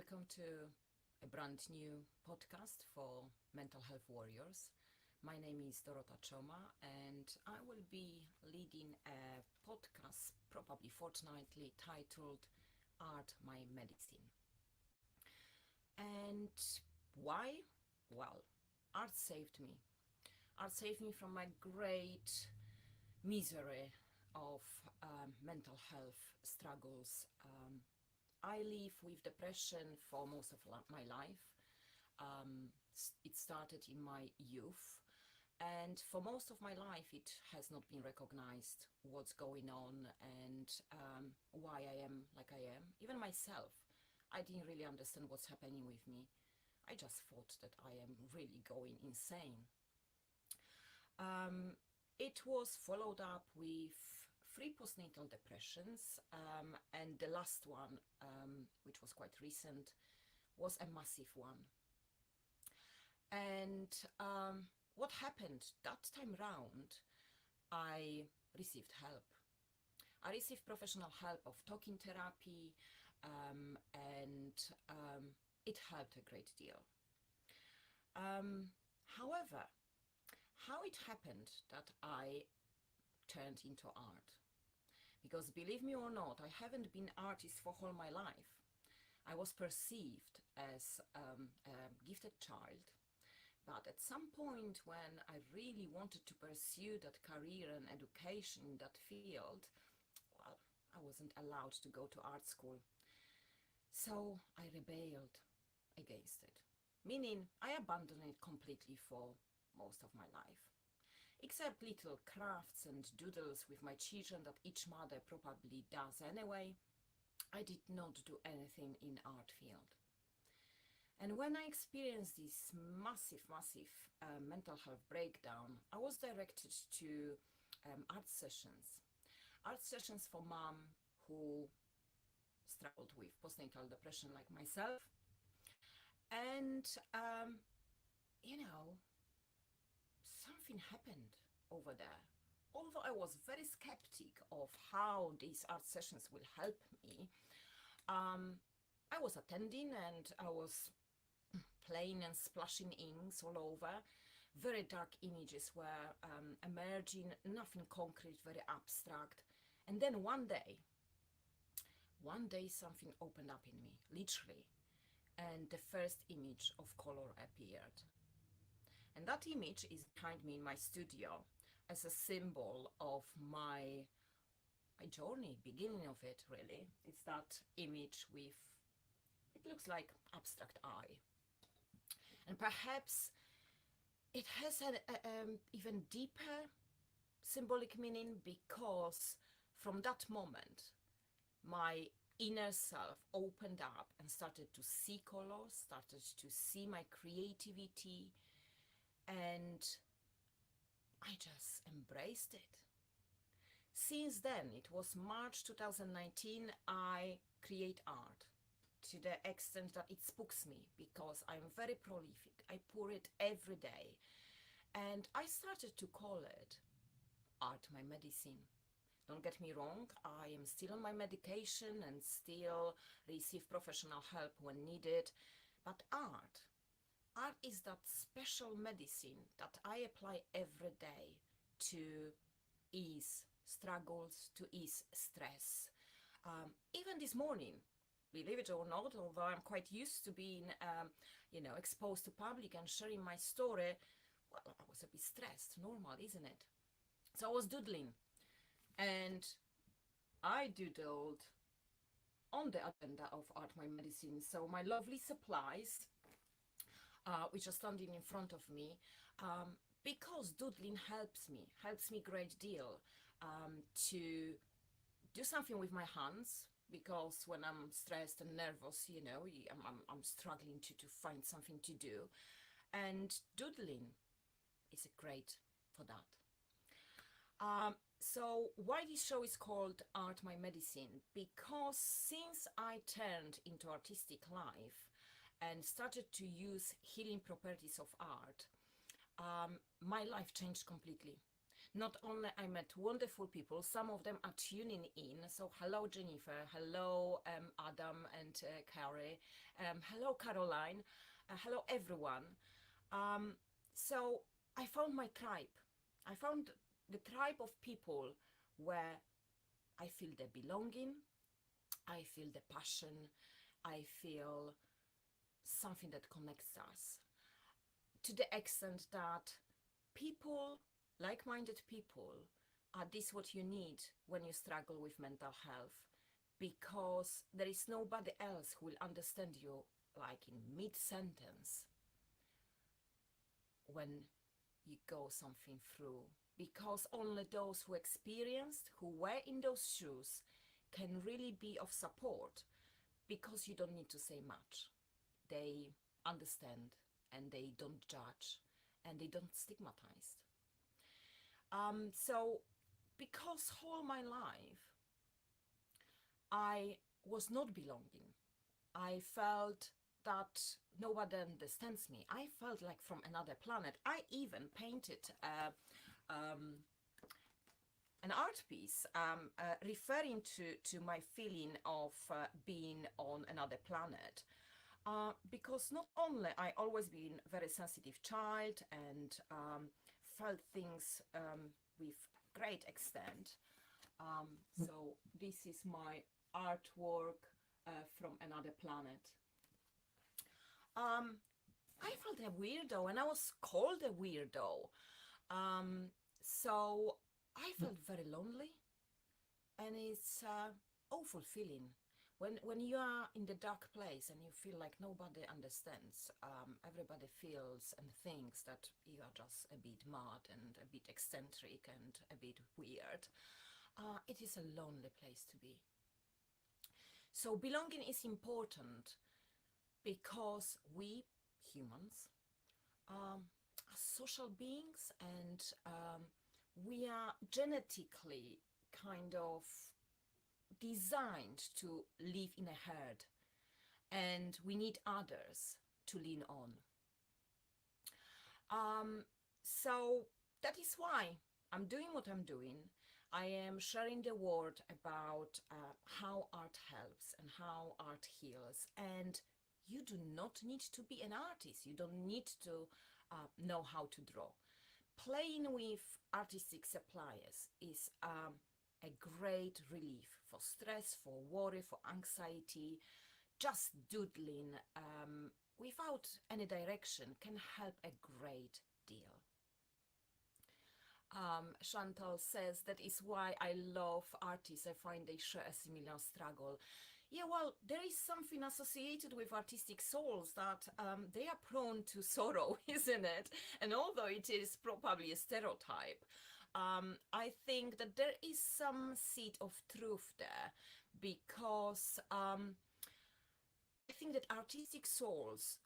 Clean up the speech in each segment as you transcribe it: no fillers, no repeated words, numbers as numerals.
welcome to a brand new podcast for mental health warriors. My name is Dorota Chioma, and I will be leading a podcast, probably fortnightly, titled Art My Medicine. And why? Well, art saved me. Art saved me from my great misery of mental health struggles. I live with depression for most of my life. It started in my youth, and for most of my life it has not been recognized what's going on and why I am like I am. Even myself, I didn't really understand what's happening with me. I just thought that I am really going insane. It was followed up with three postnatal depressions, and the last one, which was quite recent, was a massive one. And what happened that time round, I received help. I received professional help of talking therapy, and it helped a great deal. However, how it happened that I turned into art? Because believe me or not, I haven't been artist for all my life. I was perceived as a gifted child, but at some point when I really wanted to pursue that career and education in that field, well, I wasn't allowed to go to art school. So I rebelled against it, meaning I abandoned it completely for most of my life. Except little crafts and doodles with my children that each mother probably does anyway, I did not do anything in art field. And when I experienced this massive mental health breakdown, I was directed to art sessions. Art sessions for mom who struggled with postnatal depression like myself. And, you know, something happened over there. Although I was very skeptic of how these art sessions will help me, I was attending and I was playing and splashing inks all over. Very dark images were emerging, nothing concrete, very abstract. And then one day something opened up in me, literally, and the first image of color appeared. And that image is behind me in my studio as a symbol of my journey, beginning of it really. It's that image with, it looks like abstract eye. And perhaps it has an even deeper symbolic meaning because from that moment, my inner self opened up and started to see colors, started to see my creativity, and I just embraced it. Since then, it was March 2019, I create art to the extent that it spooks me because I'm very prolific. I pour it every day. And I started to call it art my medicine. Don't get me wrong, I am still on my medication and still receive professional help when needed. But art is that special medicine that I apply every day to ease struggles, to ease stress. Even this morning, believe it or not, although I'm quite used to being, exposed to public and sharing my story, well, I was a bit stressed. Normal, isn't it? So I was doodling, and I doodled on the agenda of Art My Medicine. So my lovely supplies, which are standing in front of me, because doodling helps me great deal to do something with my hands, because when I'm stressed and nervous, I'm struggling to find something to do, and doodling is great for that. So why this show is called Art My Medicine? Because since I turned into artistic life and started to use healing properties of art, my life changed completely. Not only I met wonderful people, some of them are tuning in. So hello Jennifer, hello Adam and Carrie, hello Caroline, hello everyone. Um, so I found my tribe. I found the tribe of people where I feel the belonging, I feel the passion, I feel something that connects us to the extent that people, like-minded people, are this what you need when you struggle with mental health, because there is nobody else who will understand you like in mid-sentence when you go something through, because only those who experienced, who were in those shoes, can really be of support, because you don't need to say much. They understand and they don't judge and they don't stigmatize. So because all my life I was not belonging, I felt that nobody understands me. I felt like from another planet. I even painted an art piece referring to my feeling of being on another planet. Because not only I always been a very sensitive child and felt things with great extent. So this is my artwork from another planet. I felt a weirdo and I was called a weirdo. So I felt very lonely, and it's awful feeling when you are in the dark place and you feel like nobody understands. Everybody feels and thinks that you are just a bit mad and a bit eccentric and a bit weird. It is a lonely place to be. So belonging is important because we humans are social beings, and we are genetically kind of designed to live in a herd, and we need others to lean on. So that is why I'm doing what I'm doing. I am sharing the word about how art helps and how art heals. And you do not need to be an artist. You don't need to know how to draw. Playing with artistic supplies is a great relief for stress, for worry, for anxiety. Just doodling without any direction can help a great deal. Chantal says that is why I love artists. I find they share a similar struggle. Yeah, well, there is something associated with artistic souls that they are prone to sorrow, isn't it? And although it is probably a stereotype, I think that there is some seed of truth there, because I think that artistic souls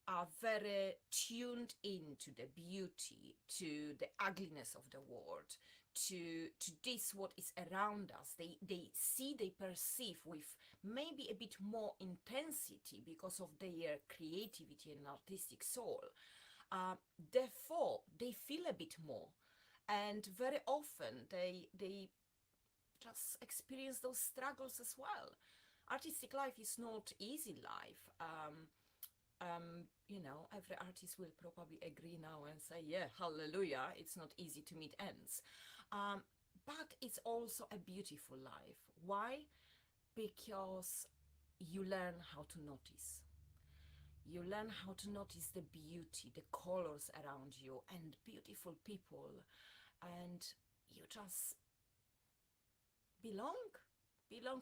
are very tuned into the beauty, to the ugliness of the world, to this what is around us. They see, they perceive with maybe a bit more intensity because of their creativity and artistic soul. Therefore, they feel a bit more, and very often they just experience those struggles as well. Artistic life is not easy life. You know, every artist will probably agree now and say, yeah, hallelujah, it's not easy to meet ends. But it's also a beautiful life. Why? Because you learn how to notice. You learn how to notice the beauty, the colors around you, and beautiful people. And you just belong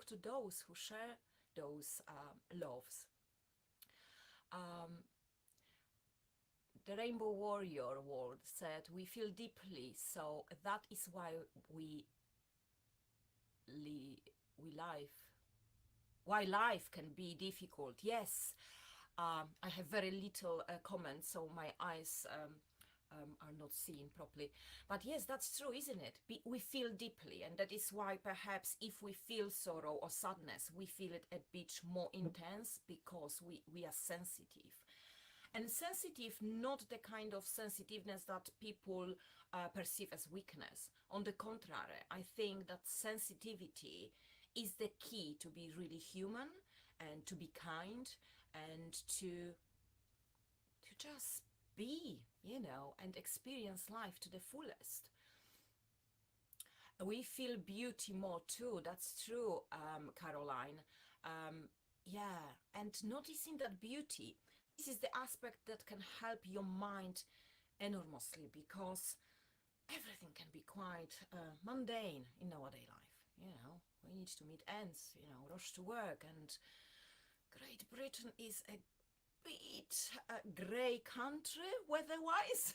to those who share those loves. The Rainbow Warrior World said, we feel deeply, so that is why why life can be difficult. Yes, I have very little comments, so my eyes are not seeing properly. But yes, that's true, isn't it? We feel deeply, and that is why perhaps if we feel sorrow or sadness, we feel it a bit more intense because we are sensitive. And sensitive, not the kind of sensitiveness that people perceive as weakness. On the contrary, I think that sensitivity is the key to be really human and to be kind and to just be, you know, and experience life to the fullest. We feel beauty more too, that's true, Caroline. Yeah, and noticing that beauty, this is the aspect that can help your mind enormously, because everything can be quite mundane in nowadays life. You know, we need to meet ends, you know, rush to work, and Great Britain is a bit grey country weather-wise.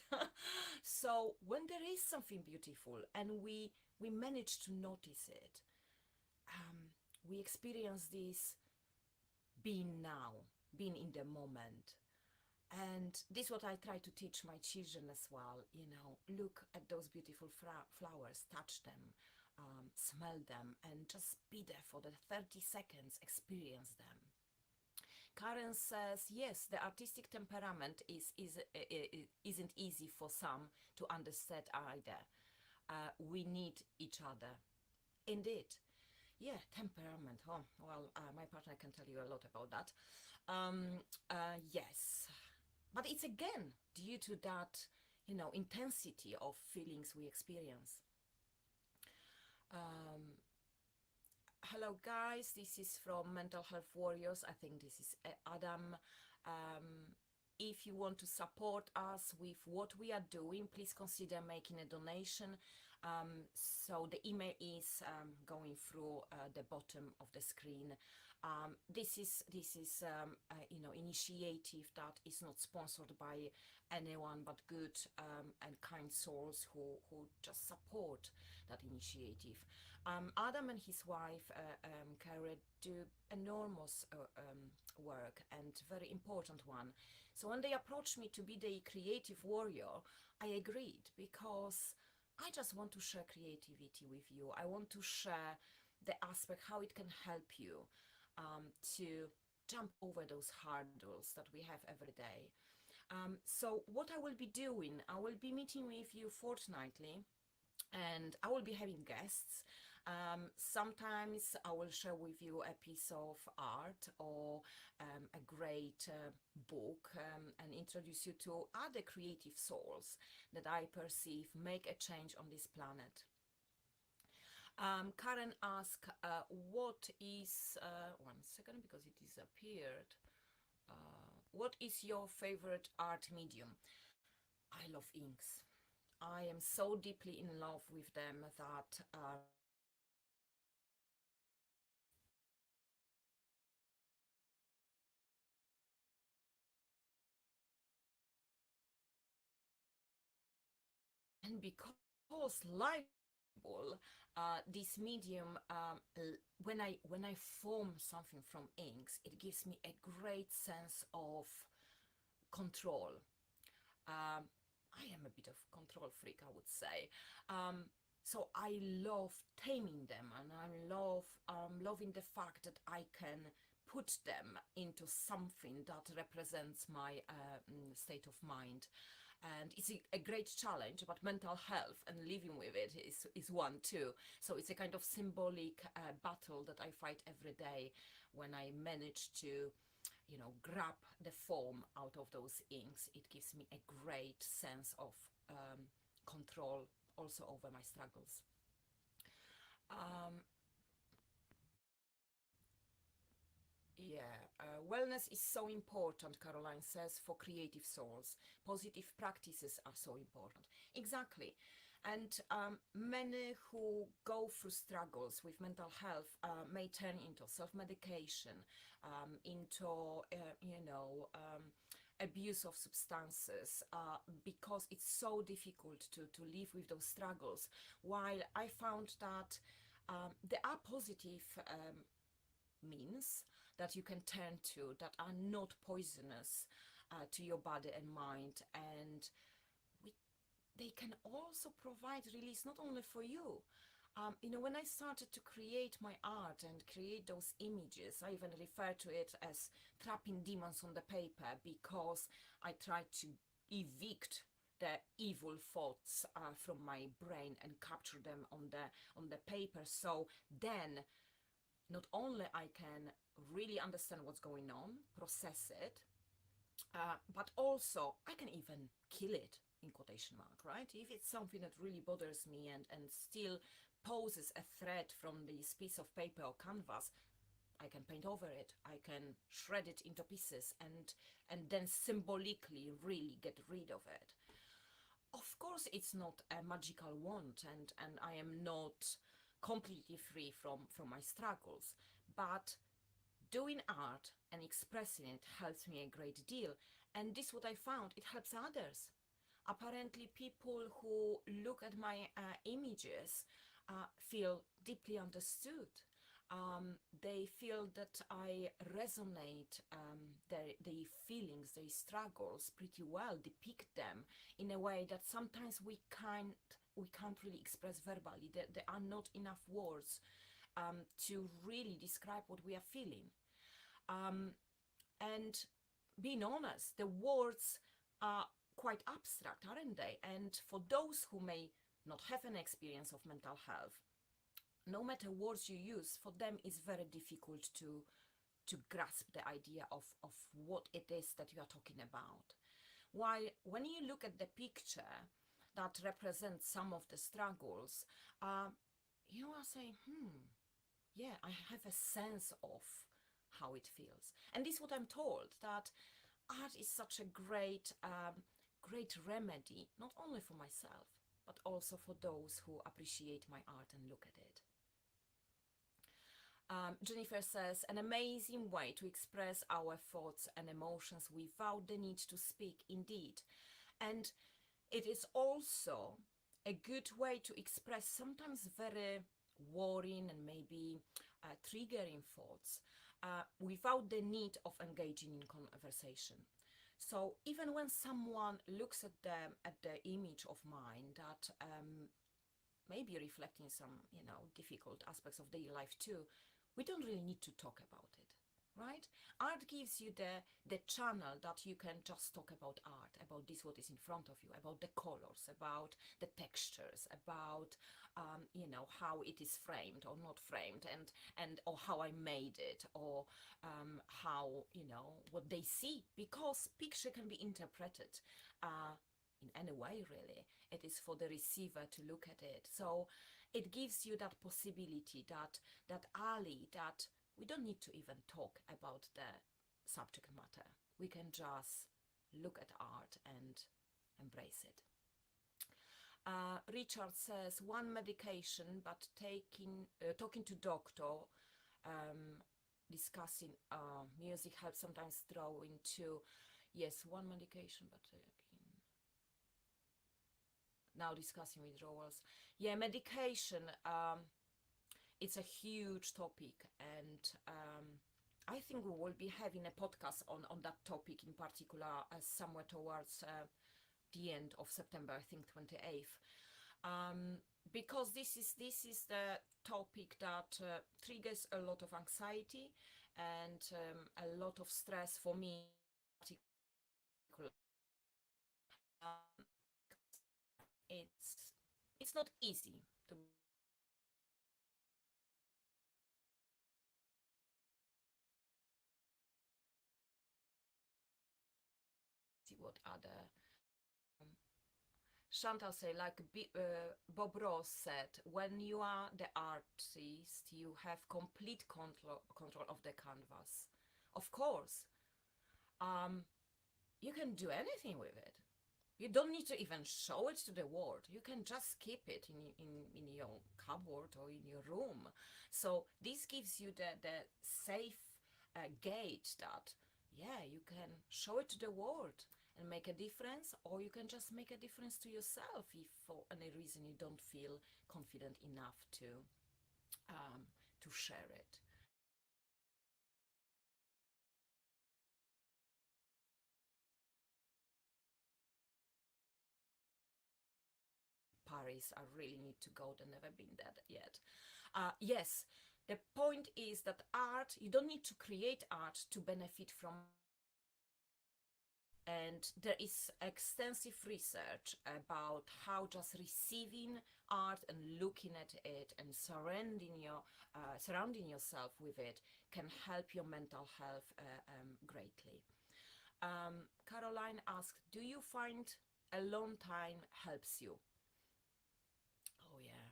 So when there is something beautiful and we manage to notice it, we experience this being now, being in the moment. And this is what I try to teach my children as well. You know, look at those beautiful flowers, touch them, smell them, and just be there for the 30 seconds, experience them. Karen says, yes, the artistic temperament isn't easy for some to understand either. We need each other. Indeed. Yeah, temperament. Oh, well, my partner can tell you a lot about that. Yes. But it's again due to that, you know, intensity of feelings we experience. Um, Hello guys, this is from Mental Health Warriors. I think this is Adam. If you want to support us with what we are doing, please consider making a donation. So the email is going through the bottom of the screen. This is you know, initiative that is not sponsored by anyone but good and kind souls who just support that initiative. Adam and his wife Kara do enormous work, and very important one. So when they approached me to be the creative warrior, I agreed, because I just want to share creativity with you. I want to share the aspect how it can help you to jump over those hurdles that we have every day. So what I will be doing, I will be meeting with you fortnightly, and I will be having guests. Sometimes I will share with you a piece of art or a great book, and introduce you to other creative souls that I perceive make a change on this planet. Karen asked, what is, one second because it disappeared. What is your favorite art medium? I love inks. I am so deeply in love with them that and because liable, this medium, when I form something from inks, it gives me a great sense of control. I am a bit of control freak, I would say. So I love taming them, and I love loving the fact that I can put them into something that represents my state of mind. And it's a great challenge, but mental health and living with it is one too. So it's a kind of symbolic battle that I fight every day when I manage to, you know, grab the form out of those inks. It gives me a great sense of control also over my struggles. Um, Yeah, wellness is so important, Caroline says, for creative souls. Positive practices are so important. Exactly. And many who go through struggles with mental health may turn into self-medication, into, you know, abuse of substances, because it's so difficult to live with those struggles. While I found that there are positive means that you can turn to that are not poisonous to your body and mind, and we, they can also provide release not only for you, When I started to create my art and create those images, I even refer to it as trapping demons on the paper, because I tried to evict the evil thoughts from my brain and capture them on the paper. So then, not only I can really understand what's going on, process it, but also I can even kill it, in quotation mark, right? If it's something that really bothers me and still poses a threat from this piece of paper or canvas, I can paint over it, I can shred it into pieces, and then symbolically really get rid of it. Of course, it's not a magical wand, and I am not completely free from my struggles, but doing art and expressing it helps me a great deal. And this, what I found, it helps others. Apparently, people who look at my images feel deeply understood. They feel that I resonate their feelings, their struggles pretty well, depict them in a way that sometimes we can't really express verbally. There are not enough words to really describe what we are feeling. Um, and being honest, the words are quite abstract, aren't they? And for those who may not have an experience of mental health, no matter words you use, for them it's very difficult to grasp the idea of what it is that you are talking about. While when you look at the picture that represents some of the struggles, you are saying, yeah, I have a sense of how it feels. And this is what I'm told, that art is such a great remedy, not only for myself, but also for those who appreciate my art and look at it. Jennifer says, an amazing way to express our thoughts and emotions without the need to speak, indeed. And it is also a good way to express sometimes very worrying and maybe triggering thoughts without the need of engaging in conversation. So even when someone looks at the image of mine that maybe reflecting some difficult aspects of daily life too, we don't really need to talk about it, right? Art gives you the channel that you can just talk about art, about this what is in front of you, about the colors, about the textures, about how it is framed or not framed, and or how I made it, or how what they see, because picture can be interpreted in any way, really. It is for the receiver to look at it. So it gives you that possibility, that alley, that we don't need to even talk about the subject matter. We can just look at art and embrace it. Richard says, one medication, but talking to doctor, discussing music helps sometimes throw into, yes, one medication, but now discussing withdrawals. Yeah, medication, it's a huge topic, and I think we will be having a podcast on that topic in particular somewhere towards the end of September, I think 28th. Because this is the topic that triggers a lot of anxiety and a lot of stress for me. It's not easy to see what other Chantal say, like Bob Ross said, when you are the artist, you have complete control of the canvas. Of course, you can do anything with it. You don't need to even show it to the world. You can just keep it in your cupboard or in your room. So this gives you the safe gate that, yeah, you can show it to the world and make a difference, or you can just make a difference to yourself if for any reason you don't feel confident enough to share it. Paris place I really need to go. I've never been there yet. Yes, the point is that art, you don't need to create art to benefit from. And there is extensive research about how just receiving art and looking at it and surrounding yourself with it can help your mental health greatly. Caroline asked, do you find alone time helps you? Oh yeah,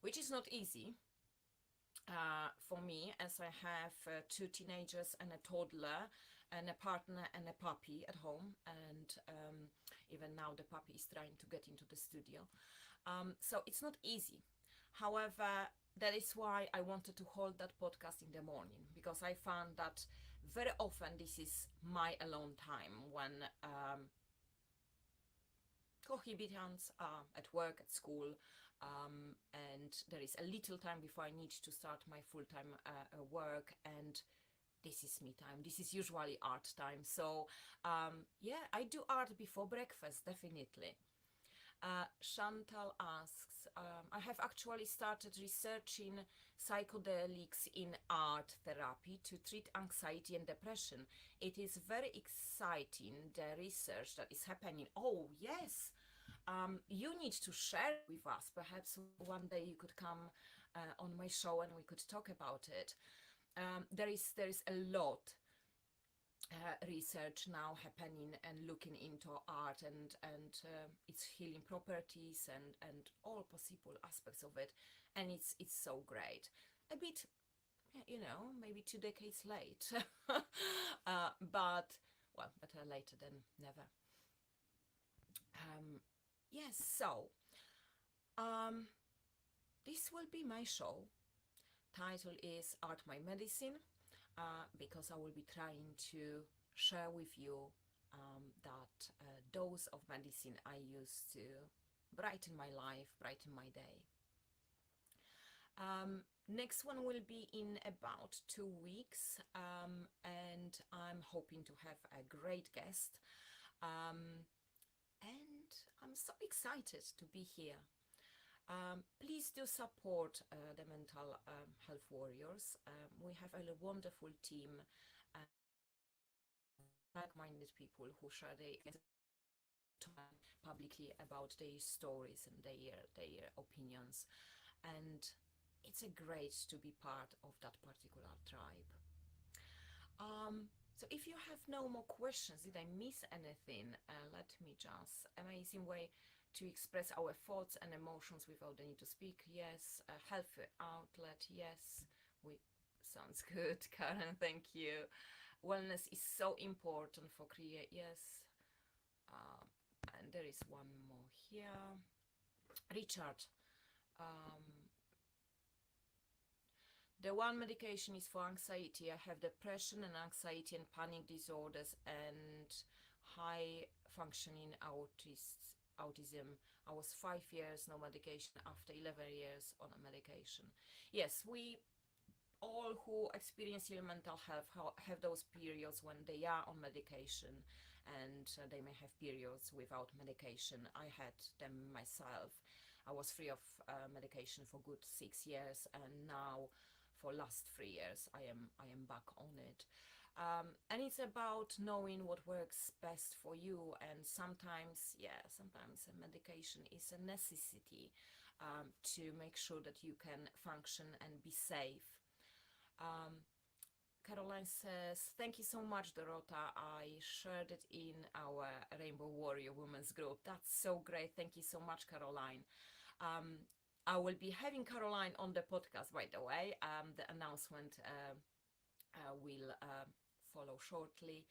which is not easy. For me, as I have 2 teenagers and a toddler and a partner and a puppy at home, and even now the puppy is trying to get into the studio. So it's not easy. However, that is why I wanted to hold that podcast in the morning, because I found that very often this is my alone time when cohibitants are at work, at school, and there is a little time before I need to start my full-time work, and this is me time. This is usually art time. So yeah, I do art before breakfast, definitely. Chantal asks, I have actually started researching psychedelics in art therapy to treat anxiety and depression. It is very exciting, the research that is happening. Oh, yes. You need to share with us. Perhaps one day you could come on my show and we could talk about it. There is a lot research now happening and looking into art and its healing properties and all possible aspects of it, and it's so great. A bit, you know, maybe 2 decades late, but well, better later than never. Yes, so this will be my show. Title is Art My Medicine, because I will be trying to share with you that dose of medicine I use to brighten my life, brighten my day. Next one will be in about 2 weeks, and I'm hoping to have a great guest. And I'm so excited to be here. Please do support the Mental Health Warriors. We have a wonderful team, like-minded people who share their publicly about their stories and their opinions. And it's a great to be part of that particular tribe. So if you have no more questions, did I miss anything? Let me just, amazing way to express our thoughts and emotions without the need to speak. Yes. A healthy outlet. Yes. Sounds good, Karen. Thank you. Wellness is so important for create. Yes. And there is one more here. Richard. The one medication is for anxiety. I have depression and anxiety and panic disorders and high functioning autism. I was 5 years no medication after 11 years on a medication. Yes, we all who experience ill mental health have those periods when they are on medication, and they may have periods without medication. I had them myself. I was free of medication for good 6 years, and now for last 3 years I am back on it. And it's about knowing what works best for you, and sometimes a medication is a necessity to make sure that you can function and be safe. Caroline says, thank you so much, Dorota. I shared it in our Rainbow Warrior Women's group. That's so great. Thank you so much, Caroline. I will be having Caroline on the podcast, by the way. The announcement will follow shortly.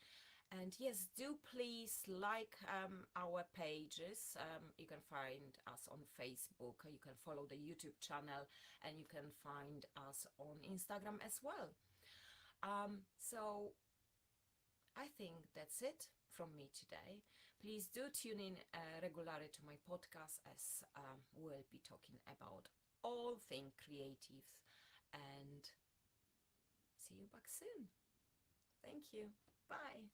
And yes, do please like our pages. You can find us on Facebook, you can follow the YouTube channel, and you can find us on Instagram as well. So I think that's it from me today. Please do tune in regularly to my podcast, as we'll be talking about all things creative, and see you back soon. Thank you. Bye.